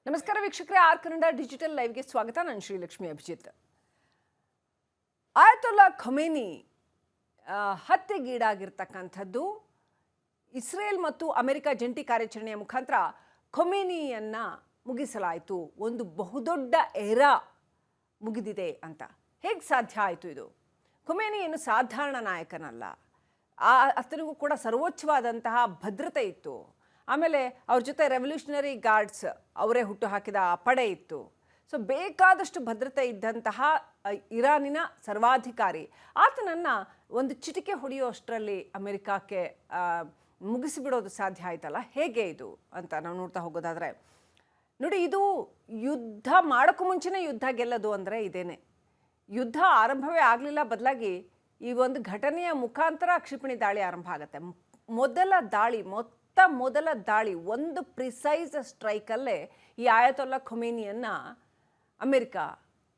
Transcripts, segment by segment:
ನಮಸ್ಕಾರ ವೀಕ್ಷಕರೇ, R Kannada digital ಲೈವ್ಗೆ ಸ್ವಾಗತ. ನಾನು ಶ್ರೀಲಕ್ಷ್ಮಿ ಅಭಿಜಿತ್. ಆಯತುಲ್ಲಾ ಖಮೇನಿ ಹತ್ಯೆಗೀಡಾಗಿರ್ತಕ್ಕಂಥದ್ದು ಇಸ್ರೇಲ್ ಮತ್ತು ಅಮೆರಿಕ ಜಂಟಿ ಕಾರ್ಯಾಚರಣೆಯ ಮುಖಾಂತರ ಖಮೇನಿಯನ್ನ ಮುಗಿಸಲಾಯಿತು. ಒಂದು ಬಹುದೊಡ್ಡ ಎರಾ ಮುಗಿದಿದೆ ಅಂತ ಹೇಗೆ ಸಾಧ್ಯ ಆಯಿತು? ಇದು ಖಮೇನಿ ಏನು ಸಾಧಾರಣ ನಾಯಕನಲ್ಲ. ಆತನಿಗೂ ಕೂಡ ಸರ್ವೋಚ್ಚವಾದಂತಹ ಭದ್ರತೆ ಇತ್ತು. ಆಮೇಲೆ ಅವ್ರ ಜೊತೆ ರೆವಲ್ಯೂಷನರಿ ಗಾರ್ಡ್ಸ್ ಅವರೇ ಹುಟ್ಟು ಹಾಕಿದ ಪಡೆ ಇತ್ತು. ಸೊ ಬೇಕಾದಷ್ಟು ಭದ್ರತೆ ಇದ್ದಂತಹ ಇರಾನಿನ ಸರ್ವಾಧಿಕಾರಿ ಆತನನ್ನು ಒಂದು ಚಿಟಿಕೆ ಹೊಡೆಯುವಷ್ಟರಲ್ಲಿ ಅಮೆರಿಕಕ್ಕೆ ಮುಗಿಸಿಬಿಡೋದು ಸಾಧ್ಯ ಆಯ್ತಲ್ಲ. ಹೇಗೆ ಇದು ಅಂತ ನಾವು ನೋಡ್ತಾ ಹೋಗೋದಾದರೆ ನೋಡಿ, ಇದು ಯುದ್ಧ ಮಾಡೋಕ್ಕೂ ಮುಂಚೆನೇ ಯುದ್ಧ ಗೆಲ್ಲೋದು ಅಂದರೆ ಇದೇನೆ. ಯುದ್ಧ ಆರಂಭವೇ ಆಗಲಿಲ್ಲ, ಬದಲಾಗಿ ಈ ಒಂದು ಘಟನೆಯ ಮುಖಾಂತರ ಕ್ಷಿಪಣಿ ದಾಳಿ ಆರಂಭ ಆಗುತ್ತೆ. ಮೊದಲ ದಾಳಿ ಒಂದು ಪ್ರಿಸೈಸ್ ಸ್ಟ್ರೈಕಲ್ಲೇ ಈ ಆಯತುಲ್ಲಾ ಖಮೇನಿಯನ್ನು ಅಮೆರಿಕ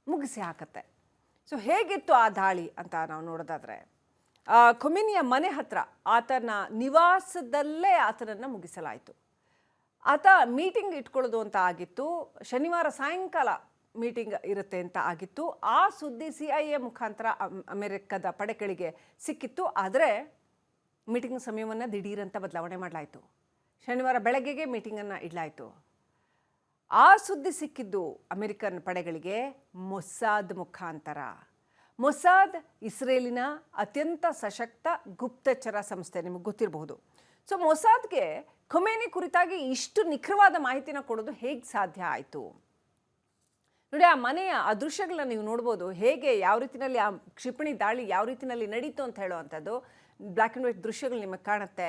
ಮುಗಿಸಿ ಹಾಕತ್ತೆ. ಸೊ ಹೇಗಿತ್ತು ಆ ದಾಳಿ ಅಂತ ನಾವು ನೋಡೋದಾದರೆ, ಖಮೇನಿಯ ಮನೆ ಹತ್ರ ಆತನ ನಿವಾಸದಲ್ಲೇ ಆತನನ್ನು ಮುಗಿಸಲಾಯಿತು. ಆತ ಮೀಟಿಂಗ್ ಇಟ್ಕೊಳ್ಳೋದು ಅಂತ ಆಗಿತ್ತು. ಶನಿವಾರ ಸಾಯಂಕಾಲ ಮೀಟಿಂಗ್ ಇರುತ್ತೆ ಅಂತ ಆಗಿತ್ತು. ಆ ಸುದ್ದಿ CIA ಮುಖಾಂತರ ಅಮೆರಿಕದ ಪಡೆಗಳಿಗೆ ಸಿಕ್ಕಿತ್ತು. ಆದರೆ ಮೀಟಿಂಗ್ ಸಮಯವನ್ನು ದಿಢೀರಂತ ಬದಲಾವಣೆ ಮಾಡಲಾಯಿತು. ಶನಿವಾರ ಬೆಳಗ್ಗೆಗೆ ಮೀಟಿಂಗನ್ನು ಇಡಲಾಯಿತು. ಆ ಸುದ್ದಿ ಸಿಕ್ಕಿದ್ದು ಅಮೆರಿಕನ್ ಪಡೆಗಳಿಗೆ ಮೊಸಾದ್ ಮುಖಾಂತರ. ಮೊಸಾದ್ ಇಸ್ರೇಲಿನ ಅತ್ಯಂತ ಸಶಕ್ತ ಗುಪ್ತಚರ ಸಂಸ್ಥೆ, ನಿಮಗೆ ಗೊತ್ತಿರಬಹುದು. ಸೊ ಮೊಸಾದ್ಗೆ ಖಮೇನಿ ಕುರಿತಾಗಿ ಇಷ್ಟು ನಿಖರವಾದ ಮಾಹಿತಿನ ಕೊಡೋದು ಹೇಗೆ ಸಾಧ್ಯ ಆಯಿತು? ನೋಡಿ, ಆ ಮನೆಯ ಆ ದೃಶ್ಯಗಳನ್ನ ನೀವು ನೋಡ್ಬೋದು. ಹೇಗೆ ಯಾವ ರೀತಿಯಲ್ಲಿ ಆ ಕ್ಷಿಪಣಿ ದಾಳಿ ಯಾವ ರೀತಿಯಲ್ಲಿ ನಡೀತು ಅಂತ ಹೇಳುವಂಥದ್ದು ಬ್ಲ್ಯಾಕ್ ಆ್ಯಂಡ್ ವೈಟ್ ದೃಶ್ಯಗಳು ನಿಮಗೆ ಕಾಣುತ್ತೆ.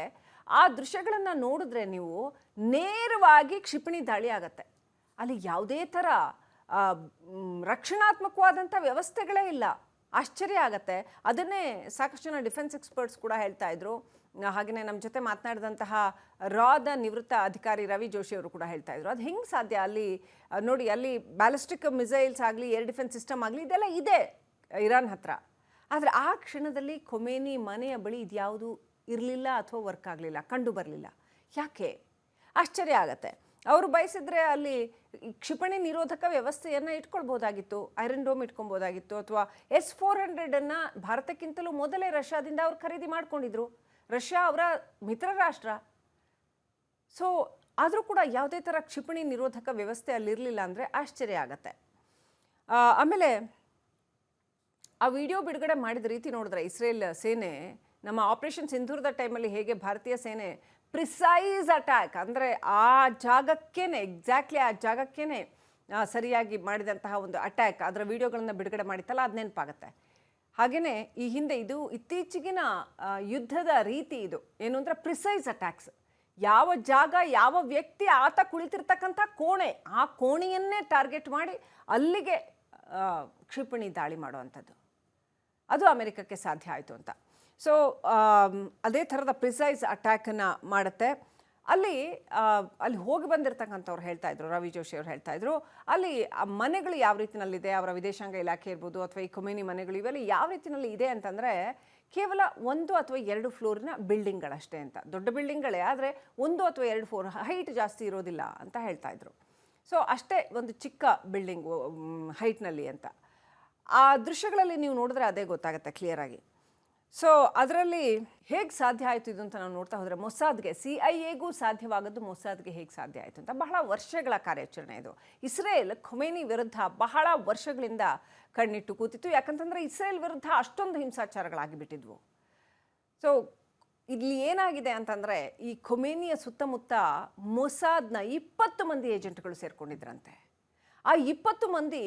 ಆ ದೃಶ್ಯಗಳನ್ನು ನೋಡಿದ್ರೆ ನೀವು ನೇರವಾಗಿ ಕ್ಷಿಪಣಿ ದಾಳಿ ಆಗತ್ತೆ. ಅಲ್ಲಿ ಯಾವುದೇ ಥರ ರಕ್ಷಣಾತ್ಮಕವಾದಂಥ ವ್ಯವಸ್ಥೆಗಳೇ ಇಲ್ಲ. ಆಶ್ಚರ್ಯ ಆಗತ್ತೆ. ಅದನ್ನೇ ಸಾಕಷ್ಟು ಜನ ಡಿಫೆನ್ಸ್ ಎಕ್ಸ್ಪರ್ಟ್ಸ್ ಕೂಡ ಹೇಳ್ತಾ ಇದ್ರು. ಹಾಗೆಯೇ ನಮ್ಮ ಜೊತೆ ಮಾತನಾಡಿದಂತಹ ರಾದ ನಿವೃತ್ತ ಅಧಿಕಾರಿ ರವಿ ಜೋಶಿ ಅವರು ಕೂಡ ಹೇಳ್ತಾ ಇದ್ರು, ಅದು ಹೆಂಗೆ ಸಾಧ್ಯ? ಅಲ್ಲಿ ನೋಡಿ, ಅಲ್ಲಿ ಬ್ಯಾಲಿಸ್ಟಿಕ್ ಮಿಸೈಲ್ಸ್ ಆಗಲಿ, ಏರ್ ಡಿಫೆನ್ಸ್ ಸಿಸ್ಟಮ್ ಆಗಲಿ, ಇದೆಲ್ಲ ಇದೆ ಇರಾನ್ ಹತ್ರ. ಆದರೆ ಆ ಕ್ಷಣದಲ್ಲಿ ಖಮೇನಿ ಮನೆಯ ಬಳಿ ಇದ್ಯಾವುದು ಇರಲಿಲ್ಲ ಅಥವಾ ವರ್ಕ್ ಆಗಲಿಲ್ಲ, ಕಂಡು ಬರಲಿಲ್ಲ. ಯಾಕೆ? ಆಶ್ಚರ್ಯ ಆಗತ್ತೆ. ಅವರು ಬಯಸಿದ್ರೆ ಅಲ್ಲಿ ಕ್ಷಿಪಣಿ ನಿರೋಧಕ ವ್ಯವಸ್ಥೆಯನ್ನು ಇಟ್ಕೊಳ್ಬೋದಾಗಿತ್ತು, ಐರನ್ ಡೋಮ್ ಇಟ್ಕೊಬೋದಾಗಿತ್ತು, ಅಥವಾ S-400 ಭಾರತಕ್ಕಿಂತಲೂ ಮೊದಲೇ ರಷ್ಯಾದಿಂದ ಅವ್ರು ಖರೀದಿ ಮಾಡ್ಕೊಂಡಿದ್ರು. ರಷ್ಯಾ ಅವರ ಮಿತ್ರ ರಾಷ್ಟ್ರ. ಸೊ ಆದರೂ ಕೂಡ ಯಾವುದೇ ಥರ ಕ್ಷಿಪಣಿ ನಿರೋಧಕ ವ್ಯವಸ್ಥೆ ಅಲ್ಲಿರಲಿಲ್ಲ ಅಂದರೆ ಆಶ್ಚರ್ಯ ಆಗತ್ತೆ. ಆಮೇಲೆ ಆ ವಿಡಿಯೋ ಬಿಡುಗಡೆ ಮಾಡಿದ ರೀತಿ ನೋಡಿದ್ರೆ ಇಸ್ರೇಲ್ ಸೇನೆ ನಮ್ಮ ಆಪರೇಷನ್ ಸಿಂಧೂರದ ಟೈಮಲ್ಲಿ ಹೇಗೆ ಭಾರತೀಯ ಸೇನೆ ಪ್ರಿಸೈಸ್ ಅಟ್ಯಾಕ್ ಅಂದರೆ ಆ ಜಾಗಕ್ಕೇನೆ ಎಕ್ಸಾಕ್ಟ್ಲಿ ಆ ಜಾಗಕ್ಕೇನೆ ಸರಿಯಾಗಿ ಮಾಡಿದಂತಹ ಒಂದು ಅಟ್ಯಾಕ್, ಅದರ ವಿಡಿಯೋಗಳನ್ನು ಬಿಡುಗಡೆ ಮಾಡಿತ್ತಲ್ಲ, ಅದು ನೆನಪಾಗುತ್ತೆ. ಹಾಗೆಯೇ ಈ ಹಿಂದೆ ಇದು ಇತ್ತೀಚೆಗಿನ ಯುದ್ಧದ ರೀತಿ ಇದು ಏನು ಅಂದರೆ ಪ್ರಿಸೈಸ್ ಅಟ್ಯಾಕ್ಸ್. ಯಾವ ಜಾಗ, ಯಾವ ವ್ಯಕ್ತಿ, ಆತ ಕುಳಿತಿರ್ತಕ್ಕಂಥ ಕೋಣೆ, ಆ ಕೋಣೆಯನ್ನೇ ಟಾರ್ಗೆಟ್ ಮಾಡಿ ಅಲ್ಲಿಗೆ ಕ್ಷಿಪಣಿ ದಾಳಿ ಮಾಡುವಂಥದ್ದು, ಅದು ಅಮೆರಿಕಕ್ಕೆ ಸಾಧ್ಯ ಆಯಿತು ಅಂತ. ಸೊ ಅದೇ ಥರದ ಪ್ರಿಸೈಸ್ ಅಟ್ಯಾಕನ್ನು ಮಾಡುತ್ತೆ. ಅಲ್ಲಿ ಹೋಗಿ ಬಂದಿರತಕ್ಕಂಥವ್ರು ಹೇಳ್ತಾ ಇದ್ರು, ರವಿ ಜೋಶಿ ಅವರು ಹೇಳ್ತಾ ಇದ್ರು, ಅಲ್ಲಿ ಆ ಮನೆಗಳು ಯಾವ ರೀತಿಯಲ್ಲಿದೆ, ಅವರ ವಿದೇಶಾಂಗ ಇಲಾಖೆ ಇರ್ಬೋದು ಅಥವಾ ಈ ಖಮೇನಿ ಮನೆಗಳು, ಇವೆಲ್ಲ ಯಾವ ರೀತಿಯಲ್ಲಿ ಇದೆ ಅಂತಂದರೆ ಕೇವಲ 1 ಅಥವಾ 2 ಫ್ಲೋರಿನ ಬಿಲ್ಡಿಂಗ್ಗಳಷ್ಟೇ ಅಂತ. ದೊಡ್ಡ ಬಿಲ್ಡಿಂಗ್ಗಳೇ, ಆದರೆ 1 ಅಥವಾ 2 ಫ್ಲೋರ್, ಹೈಟ್ ಜಾಸ್ತಿ ಇರೋದಿಲ್ಲ ಅಂತ ಹೇಳ್ತಾ ಇದ್ರು. ಸೊ ಅಷ್ಟೇ ಒಂದು ಚಿಕ್ಕ ಬಿಲ್ಡಿಂಗು ಹೈಟ್ನಲ್ಲಿ ಅಂತ. ಆ ದೃಶ್ಯಗಳಲ್ಲಿ ನೀವು ನೋಡಿದ್ರೆ ಅದೇ ಗೊತ್ತಾಗುತ್ತೆ ಕ್ಲಿಯರಾಗಿ. ಸೊ ಅದರಲ್ಲಿ ಹೇಗೆ ಸಾಧ್ಯ ಆಯಿತು ಇದು ಅಂತ ನಾವು ನೋಡ್ತಾ ಹೋದರೆ, ಮೊಸಾದ್ಗೆ, CIAಗೂ ಸಾಧ್ಯವಾಗದ್ದು ಮೊಸಾದ್ಗೆ ಹೇಗೆ ಸಾಧ್ಯ ಆಯಿತು ಅಂತ. ಬಹಳ ವರ್ಷಗಳ ಕಾರ್ಯಾಚರಣೆ ಇದು. ಇಸ್ರೇಲ್ ಖಮೇನಿ ವಿರುದ್ಧ ಬಹಳ ವರ್ಷಗಳಿಂದ ಕಣ್ಣಿಟ್ಟು ಕೂತಿತ್ತು. ಯಾಕಂತಂದರೆ ಇಸ್ರೇಲ್ ವಿರುದ್ಧ ಅಷ್ಟೊಂದು ಹಿಂಸಾಚಾರಗಳಾಗಿಬಿಟ್ಟಿದ್ವು. ಸೊ ಇಲ್ಲಿ ಏನಾಗಿದೆ ಅಂತಂದರೆ, ಈ ಖಮೇನಿಯ ಸುತ್ತಮುತ್ತ ಮೊಸಾದ್ನ 20 ಮಂದಿ ಏಜೆಂಟ್ಗಳು ಸೇರಿಕೊಂಡಿದ್ರಂತೆ. ಆ 20 ಮಂದಿ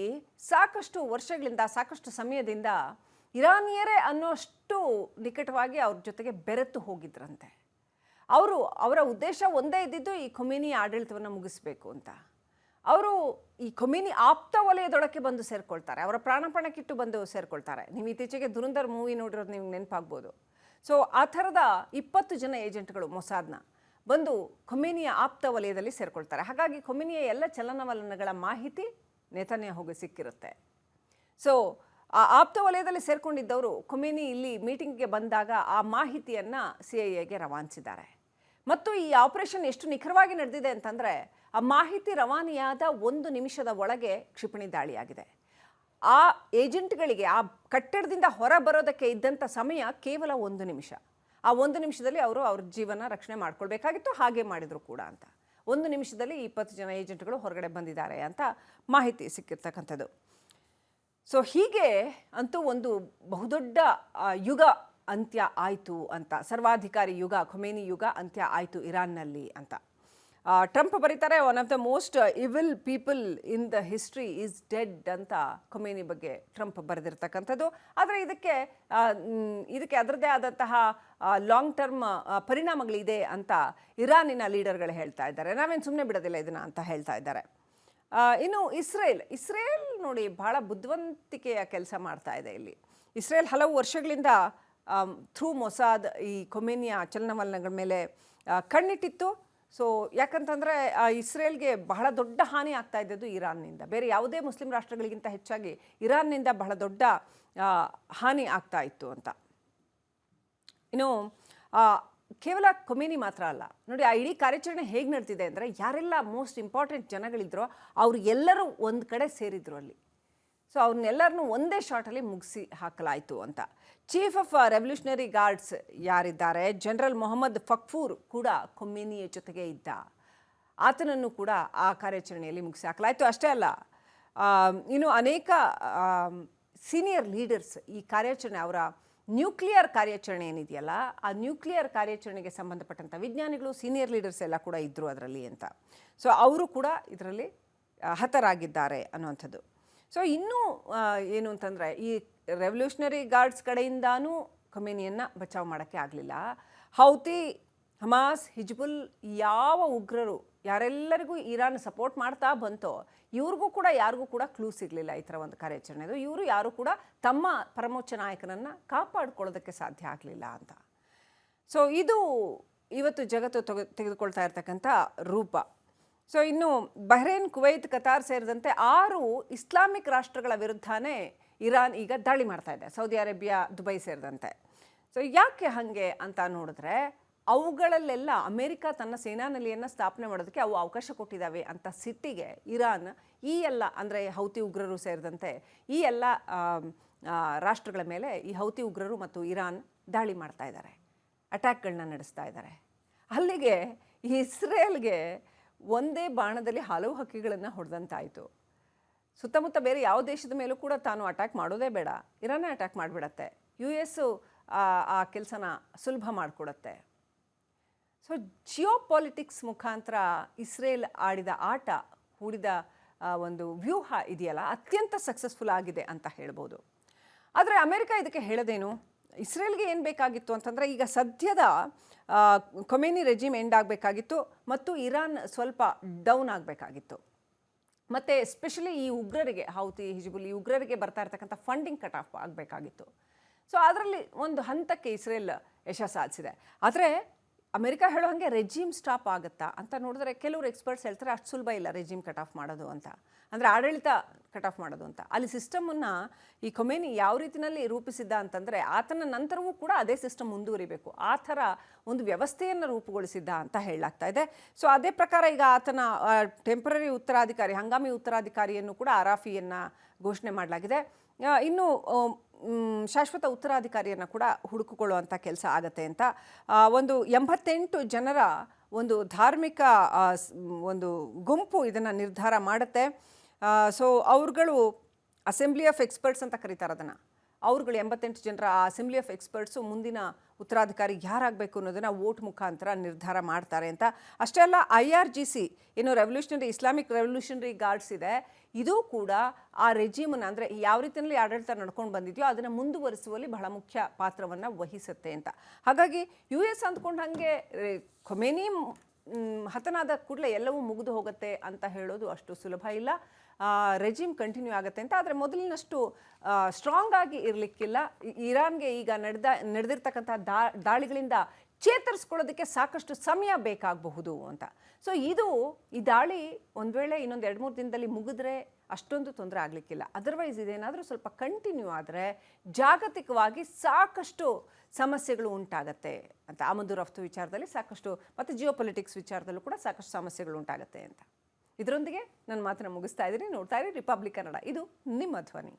ಸಾಕಷ್ಟು ವರ್ಷಗಳಿಂದ, ಸಾಕಷ್ಟು ಸಮಯದಿಂದ ಇರಾನಿಯರೇ ಅನ್ನೋಷ್ಟು ನಿಕಟವಾಗಿ ಅವ್ರ ಜೊತೆಗೆ ಬೆರೆತು ಹೋಗಿದ್ರಂತೆ. ಅವರ ಉದ್ದೇಶ ಒಂದೇ ಇದ್ದಿದ್ದು ಈ ಖಮೇನಿ ಆಡಳಿತವನ್ನು ಮುಗಿಸ್ಬೇಕು ಅಂತ. ಅವರು ಈ ಖಮೇನಿ ಆಪ್ತ ವಲಯದೊಳಕ್ಕೆ ಬಂದು ಸೇರಿಕೊಳ್ತಾರೆ, ಅವರ ಪ್ರಾಣಪಣಕ್ಕಿಟ್ಟು ಬಂದು ಸೇರಿಕೊಳ್ತಾರೆ. ನೀವು ಇತ್ತೀಚೆಗೆ ದುರಂಧರ್ ಮೂವಿ ನೋಡಿರೋದು ನಿಮ್ಗೆ ನೆನಪಾಗ್ಬೋದು. ಸೊ ಆ ಥರದ 20 ಜನ ಏಜೆಂಟ್ಗಳು ಮೊಸಾದ್ನ ಬಂದು ಖಮೇನಿಯ ಆಪ್ತ ವಲಯದಲ್ಲಿ ಸೇರಿಕೊಳ್ತಾರೆ. ಹಾಗಾಗಿ ಖಮೇನಿಯ ಎಲ್ಲ ಚಲನವಲನಗಳ ಮಾಹಿತಿ ನೇತನ್ಯಾಹುಗೆ ಸಿಕ್ಕಿರುತ್ತೆ. ಸೊ ಆ ಆಪ್ತ ವಲಯದಲ್ಲಿ ಸೇರ್ಕೊಂಡಿದ್ದವರು ಖಮೇನಿ ಇಲ್ಲಿ ಮೀಟಿಂಗ್ಗೆ ಬಂದಾಗ ಆ ಮಾಹಿತಿಯನ್ನು CIAಗೆ ರವಾನಿಸಿದ್ದಾರೆ. ಮತ್ತು ಈ ಆಪರೇಷನ್ ಎಷ್ಟು ನಿಖರವಾಗಿ ನಡೆದಿದೆ ಅಂತಂದರೆ, ಆ ಮಾಹಿತಿ ರವಾನೆಯಾದ 1 ನಿಮಿಷದ ಒಳಗೆ ಕ್ಷಿಪಣಿ ದಾಳಿಯಾಗಿದೆ. ಆ ಏಜೆಂಟ್ಗಳಿಗೆ ಆ ಕಟ್ಟಡದಿಂದ ಹೊರ ಬರೋದಕ್ಕೆ ಇದ್ದಂಥ ಸಮಯ ಕೇವಲ 1 ನಿಮಿಷ. ಆ 1 ನಿಮಿಷದಲ್ಲಿ ಅವರು ಅವ್ರ ಜೀವನ ರಕ್ಷಣೆ ಮಾಡ್ಕೊಳ್ಬೇಕಾಗಿತ್ತು, ಹಾಗೆ ಮಾಡಿದ್ರು ಕೂಡ ಅಂತ. 1 ನಿಮಿಷದಲ್ಲಿ 20 ಜನ ಏಜೆಂಟ್ಗಳು ಹೊರಗಡೆ ಬಂದಿದ್ದಾರೆ ಅಂತ ಮಾಹಿತಿ ಸಿಕ್ಕಿರ್ತಕ್ಕಂಥದ್ದು. ಸೊ ಹೀಗೆ ಅಂತೂ ಒಂದು ಬಹುದೊಡ್ಡ ಯುಗ ಅಂತ್ಯ ಆಯಿತು ಅಂತ, ಸರ್ವಾಧಿಕಾರಿ ಯುಗ, ಖೊಮೇನಿ ಯುಗ ಅಂತ್ಯ ಆಯಿತು ಇರಾನ್ನಲ್ಲಿ ಅಂತ. ಟ್ರಂಪ್ ಬರೀತಾರೆ, one of the most evil people in the history is dead ಅಂತ ಖೊಮೇನಿ ಬಗ್ಗೆ ಟ್ರಂಪ್ ಬರೆದಿರ್ತಕ್ಕಂಥದ್ದು. ಆದರೆ ಇದಕ್ಕೆ ಅದರದ್ದೇ ಆದಂತಹ ಲಾಂಗ್ ಟರ್ಮ್ ಪರಿಣಾಮಗಳಿದೆ ಅಂತ ಇರಾನಿನ ಲೀಡರ್ಗಳು ಹೇಳ್ತಾ ಇದ್ದಾರೆ. ನಾವೇನು ಸುಮ್ಮನೆ ಬಿಡೋದಿಲ್ಲ ಇದನ್ನು ಅಂತ ಹೇಳ್ತಾ ಇದ್ದಾರೆ. ಇನ್ನು ಇಸ್ರೇಲ್ ನೋಡಿ ಬಹಳ ಬುದ್ಧಿವಂತಿಕೆಯ ಕೆಲಸ ಮಾಡ್ತಾ ಇದೆ ಇಲ್ಲಿ. ಇಸ್ರೇಲ್ ಹಲವು ವರ್ಷಗಳಿಂದ ಥ್ರೂ ಮೊಸಾದ್ ಈ ಖೊಮೇನಿಯ ಚಲನವಲನಗಳ ಮೇಲೆ ಕಣ್ಣಿಟ್ಟಿತ್ತು. ಸೊ ಯಾಕಂತಂದರೆ ಇಸ್ರೇಲ್ಗೆ ಬಹಳ ದೊಡ್ಡ ಹಾನಿ ಆಗ್ತಾ ಇದ್ದದ್ದು ಇರಾನ್ನಿಂದ. ಬೇರೆ ಯಾವುದೇ ಮುಸ್ಲಿಂ ರಾಷ್ಟ್ರಗಳಿಗಿಂತ ಹೆಚ್ಚಾಗಿ ಇರಾನ್ನಿಂದ ಬಹಳ ದೊಡ್ಡ ಹಾನಿ ಆಗ್ತಾ ಇತ್ತು ಅಂತ. ಇನ್ನು ಕೇವಲ ಖೊಮೇನಿ ಮಾತ್ರ ಅಲ್ಲ ನೋಡಿ, ಆ ಇಡೀ ಕಾರ್ಯಾಚರಣೆ ಹೇಗೆ ನಡ್ತಿದೆ ಅಂದರೆ, ಯಾರೆಲ್ಲ ಮೋಸ್ಟ್ ಇಂಪಾರ್ಟೆಂಟ್ ಜನಗಳಿದ್ರೋ ಅವರು ಎಲ್ಲರೂ ಒಂದು ಕಡೆ ಸೇರಿದ್ರು ಅಲ್ಲಿ. ಸೊ ಅವ್ರನ್ನೆಲ್ಲರನ್ನೂ ಒಂದೇ ಶಾರ್ಟಲ್ಲಿ ಮುಗಿಸಿ ಹಾಕಲಾಯಿತು ಅಂತ. ಚೀಫ್ ಆಫ್ ರೆವಲ್ಯೂಷನರಿ ಗಾರ್ಡ್ಸ್ ಯಾರಿದ್ದಾರೆ, ಜನರಲ್ ಮೊಹಮ್ಮದ್ ಫಕ್ಫೂರ್ ಕೂಡ ಖೊಮೇನಿಯ ಜೊತೆಗೆ ಇದ್ದ. ಆತನನ್ನು ಕೂಡ ಆ ಕಾರ್ಯಾಚರಣೆಯಲ್ಲಿ ಮುಗಿಸಿ ಹಾಕಲಾಯಿತು. ಅಷ್ಟೇ ಅಲ್ಲ, ಇನ್ನು ಅನೇಕ ಸೀನಿಯರ್ ಲೀಡರ್ಸ್ ಈ ಕಾರ್ಯಾಚರಣೆ, ಅವರ ನ್ಯೂಕ್ಲಿಯರ್ ಕಾರ್ಯಾಚರಣೆ ಏನಿದೆಯಲ್ಲ, ಆ ನ್ಯೂಕ್ಲಿಯರ್ ಕಾರ್ಯಾಚರಣೆಗೆ ಸಂಬಂಧಪಟ್ಟಂಥ ವಿಜ್ಞಾನಿಗಳು, ಸೀನಿಯರ್ ಲೀಡರ್ಸ್ ಎಲ್ಲ ಕೂಡ ಇದ್ದರು ಅದರಲ್ಲಿ ಅಂತ. ಸೊ ಅವರು ಕೂಡ ಇದರಲ್ಲಿ ಹತರಾಗಿದ್ದಾರೆ ಅನ್ನುವಂಥದ್ದು. ಸೊ ಇನ್ನೂ ಏನು ಅಂತಂದರೆ, ಈ ರೆವಲ್ಯೂಷನರಿ ಗಾರ್ಡ್ಸ್ ಕಡೆಯಿಂದಾನೂ ಖೊಮೇನಿಯನ್ನು ಬಚಾವ್ ಮಾಡೋಕ್ಕೆ ಆಗಲಿಲ್ಲ. ಹೌತಿ, ಹಮಾಸ್, ಹಿಜ್ಬುಲ್ ಯಾವ ಉಗ್ರರು ಯಾರೆಲ್ಲರಿಗೂ ಇರಾನ್ ಸಪೋರ್ಟ್ ಮಾಡ್ತಾ ಬಂತೋ ಯಾರಿಗೂ ಕೂಡ ಕ್ಲೂ ಸಿಗಲಿಲ್ಲ ಈ ಥರ ಒಂದು ಕಾರ್ಯಾಚರಣೆದು. ಇವರು ಯಾರು ಕೂಡ ತಮ್ಮ ಪರಮೋಚ್ಚ ನಾಯಕನನ್ನು ಕಾಪಾಡ್ಕೊಳ್ಳೋದಕ್ಕೆ ಸಾಧ್ಯ ಆಗಲಿಲ್ಲ ಅಂತ. ಸೊ ಇದು ಇವತ್ತು ಜಗತ್ತು ತೆಗೆದುಕೊಳ್ತಾ ಇರ್ತಕ್ಕಂಥ ರೂಪ. ಸೊ ಇನ್ನು ಬಹ್ರೇನ್, ಕುವೈತ್, ಕತಾರ್ ಸೇರಿದಂತೆ 6 ಇಸ್ಲಾಮಿಕ್ ರಾಷ್ಟ್ರಗಳ ವಿರುದ್ಧನೇ ಇರಾನ್ ಈಗ ದಾಳಿ ಮಾಡ್ತಾ ಇದೆ, ಸೌದಿ ಅರೇಬಿಯಾ, ದುಬೈ ಸೇರಿದಂತೆ. ಸೊ ಯಾಕೆ ಹಾಗೆ ಅಂತ ನೋಡಿದ್ರೆ, ಅವುಗಳಲ್ಲೆಲ್ಲ ಅಮೆರಿಕ ತನ್ನ ಸೇನಾ ನೆಲೆಯನ್ನು ಸ್ಥಾಪನೆ ಮಾಡೋದಕ್ಕೆ ಅವು ಅವಕಾಶ ಕೊಟ್ಟಿದ್ದಾವೆ ಅಂತ ಸಿಟ್ಟಿಗೆ ಇರಾನ್ ಈ ಎಲ್ಲ, ಅಂದರೆ ಹೌತಿ ಉಗ್ರರು ಸೇರಿದಂತೆ ಈ ಎಲ್ಲ ರಾಷ್ಟ್ರಗಳ ಮೇಲೆ ಈ ಹೌತಿ ಉಗ್ರರು ಮತ್ತು ಇರಾನ್ ದಾಳಿ ಮಾಡ್ತಾ ಇದ್ದಾರೆ, ಅಟ್ಯಾಕ್ಗಳನ್ನ ನಡೆಸ್ತಾ ಇದ್ದಾರೆ. ಅಲ್ಲಿಗೆ ಇಸ್ರೇಲ್ಗೆ ಒಂದೇ ಬಾಣದಲ್ಲಿ ಹಲವು ಹಕ್ಕಿಗಳನ್ನು ಹೊಡೆದಂತಾಯಿತು. ಸುತ್ತಮುತ್ತ ಬೇರೆ ಯಾವ ದೇಶದ ಮೇಲೂ ಕೂಡ ತಾನು ಅಟ್ಯಾಕ್ ಮಾಡೋದೇ ಬೇಡ, ಇರಾನೇ ಅಟ್ಯಾಕ್ ಮಾಡಿಬಿಡತ್ತೆ. US ಆ ಕೆಲಸನ ಸುಲಭ ಮಾಡಿಕೊಡತ್ತೆ. ಸೊ ಜಿಯೋಪಾಲಿಟಿಕ್ಸ್ ಮುಖಾಂತರ ಇಸ್ರೇಲ್ ಆಡಿದ ಆಟ, ಹೂಡಿದ ಒಂದು ವ್ಯೂಹ ಇದೆಯಲ್ಲ, ಅತ್ಯಂತ ಸಕ್ಸಸ್ಫುಲ್ ಆಗಿದೆ ಅಂತ ಹೇಳ್ಬೋದು. ಆದರೆ ಅಮೆರಿಕ ಇದಕ್ಕೆ ಹೇಳೋದೇನು, ಇಸ್ರೇಲ್ಗೆ ಏನು ಬೇಕಾಗಿತ್ತು ಅಂತಂದರೆ, ಈಗ ಸದ್ಯದ ಖೊಮೇನಿ ರೆಜಿಮ್ ಎಂಡ್ ಆಗಬೇಕಾಗಿತ್ತು ಮತ್ತು ಇರಾನ್ ಸ್ವಲ್ಪ ಡೌನ್ ಆಗಬೇಕಾಗಿತ್ತು. ಮತ್ತು ಎಸ್ಪೆಷಲಿ ಈ ಉಗ್ರರಿಗೆ, ಹೌತಿ, ಹಿಜ್ಬುಲ್, ಈ ಉಗ್ರರಿಗೆ ಬರ್ತಾ ಇರ್ತಕ್ಕಂಥ ಫಂಡಿಂಗ್ ಕಟ್ ಆಫ್ ಆಗಬೇಕಾಗಿತ್ತು. ಸೊ ಅದರಲ್ಲಿ ಒಂದು ಹಂತಕ್ಕೆ ಇಸ್ರೇಲ್ ಯಶಸ್ಸು ಸಾಧಿಸಿದೆ. ಆದರೆ ಅಮೆರಿಕ ಹೇಳೋ ಹಾಗೆ ರೆಜಿಮ್ ಸ್ಟಾಪ್ ಆಗುತ್ತಾ ಅಂತ ನೋಡಿದ್ರೆ, ಕೆಲವರು ಎಕ್ಸ್ಪರ್ಟ್ಸ್ ಹೇಳ್ತಾರೆ ಅಷ್ಟು ಸುಲಭ ಇಲ್ಲ ರೆಜಿಮ್ ಕಟ್ ಆಫ್ ಮಾಡೋದು ಅಂತ, ಅಂದರೆ ಆಡಳಿತ ಕಟ್ ಆಫ್ ಮಾಡೋದು ಅಂತ. ಅಲ್ಲಿ ಸಿಸ್ಟಮನ್ನು ಈ ಖೊಮೇನಿ ಯಾವ ರೀತಿಯಲ್ಲಿ ರೂಪಿಸಿದ್ದ ಅಂತಂದರೆ, ಆತನ ನಂತರವೂ ಕೂಡ ಅದೇ ಸಿಸ್ಟಮ್ ಮುಂದುವರಿಬೇಕು, ಆ ಥರ ಒಂದು ವ್ಯವಸ್ಥೆಯನ್ನು ರೂಪುಗೊಳಿಸಿದ್ದ ಅಂತ ಹೇಳಲಾಗ್ತಾ ಇದೆ. ಸೊ ಅದೇ ಪ್ರಕಾರ ಈಗ ಆತನ ಟೆಂಪರರಿ ಉತ್ತರಾಧಿಕಾರಿ, ಹಂಗಾಮಿ ಉತ್ತರಾಧಿಕಾರಿಯನ್ನು ಕೂಡ ಅರಾಫಿಯನ್ನು ಘೋಷಣೆ ಮಾಡಲಾಗಿದೆ. ಇನ್ನು ಶಾಶ್ವತ ಉತ್ತರಾಧಿಕಾರಿಯನ್ನು ಕೂಡ ಹುಡುಕಿಕೊಳ್ಳುವಂಥ ಕೆಲಸ ಆಗತ್ತೆ ಅಂತ. ಒಂದು 88 ಜನರ ಒಂದು ಧಾರ್ಮಿಕ ಒಂದು ಗುಂಪು ಇದನ್ನು ನಿರ್ಧಾರ ಮಾಡುತ್ತೆ. ಸೊ ಅವ್ರುಗಳು ಅಸೆಂಬ್ಲಿ ಆಫ್ ಎಕ್ಸ್ಪರ್ಟ್ಸ್ ಅಂತ ಕರೀತಾರೆ ಅದನ್ನು. ಅವ್ರುಗಳು 88 ಜನರ ಆ ಅಸೆಂಬ್ಲಿ ಆಫ್ ಎಕ್ಸ್ಪರ್ಟ್ಸು ಮುಂದಿನ ಉತ್ತರಾಧಿಕಾರಿ ಯಾರಾಗಬೇಕು ಅನ್ನೋದನ್ನು ವೋಟ್ ಮುಖಾಂತರ ನಿರ್ಧಾರ ಮಾಡ್ತಾರೆ ಅಂತ. ಅಷ್ಟೇ ಅಲ್ಲ, IRGC ಏನು ಇಸ್ಲಾಮಿಕ್ ರೆವಲ್ಯೂಷನರಿ ಗಾರ್ಡ್ಸ್ ಇದೆ, ಇದು ಕೂಡ ಆ ರೆಜಿಮನ್ನು, ಅಂದರೆ ಯಾವ ರೀತಿಯಲ್ಲಿ ಆಡಳಿತ ನಡ್ಕೊಂಡು ಬಂದಿದೆಯೋ ಅದನ್ನು ಮುಂದುವರಿಸುವಲ್ಲಿ ಬಹಳ ಮುಖ್ಯ ಪಾತ್ರವನ್ನು ವಹಿಸುತ್ತೆ ಅಂತ. ಹಾಗಾಗಿ US ಅಂದ್ಕೊಂಡು ಹಾಗೆ ಖೊಮೇನಿ ಹತನಾದ ಕೂಡಲೇ ಎಲ್ಲವೂ ಮುಗಿದು ಹೋಗುತ್ತೆ ಅಂತ ಹೇಳೋದು ಅಷ್ಟು ಸುಲಭ ಇಲ್ಲ. ರೆಜಿಮ್ ಕಂಟಿನ್ಯೂ ಆಗುತ್ತೆ ಅಂತ. ಆದರೆ ಮೊದಲಿನಷ್ಟು ಸ್ಟ್ರಾಂಗ್ ಆಗಿ ಇರಲಿಕ್ಕಿಲ್ಲ. ಇರಾನ್ಗೆ ಈಗ ನಡೆದಿರ್ತಕ್ಕಂಥ ದಾಳಿಗಳಿಂದ ಚೇತರಿಸ್ಕೊಳ್ಳೋದಕ್ಕೆ ಸಾಕಷ್ಟು ಸಮಯ ಬೇಕಾಗಬಹುದು ಅಂತ. ಸೊ ಈ ದಾಳಿ ಒಂದು ವೇಳೆ ಇನ್ನೊಂದು 2-3 ದಿನದಲ್ಲಿ ಮುಗಿದ್ರೆ ಅಷ್ಟೊಂದು ತೊಂದರೆ ಆಗಲಿಕ್ಕಿಲ್ಲ. ಅದರ್ವೈಸ್ ಇದೇನಾದರೂ ಸ್ವಲ್ಪ ಕಂಟಿನ್ಯೂ ಆದರೆ ಜಾಗತಿಕವಾಗಿ ಸಾಕಷ್ಟು ಸಮಸ್ಯೆಗಳು ಉಂಟಾಗತ್ತೆ ಅಂತ. ಆಮದು ರಫ್ತು ವಿಚಾರದಲ್ಲಿ ಸಾಕಷ್ಟು, ಮತ್ತು ಜಿಯೋಪೊಲಿಟಿಕ್ಸ್ ವಿಚಾರದಲ್ಲೂ ಕೂಡ ಸಾಕಷ್ಟು ಸಮಸ್ಯೆಗಳು ಉಂಟಾಗತ್ತೆ ಅಂತ. ಇದರೊಂದಿಗೆ ನನ್ನ ಮಾತನ್ನು ಮುಗಿಸ್ತಾ ಇದ್ದೀನಿ. ನೋಡ್ತಾ ಇರಿ ರಿಪಬ್ಲಿಕ್ ಕನ್ನಡ, ಇದು ನಿಮ್ಮ ಧ್ವನಿ.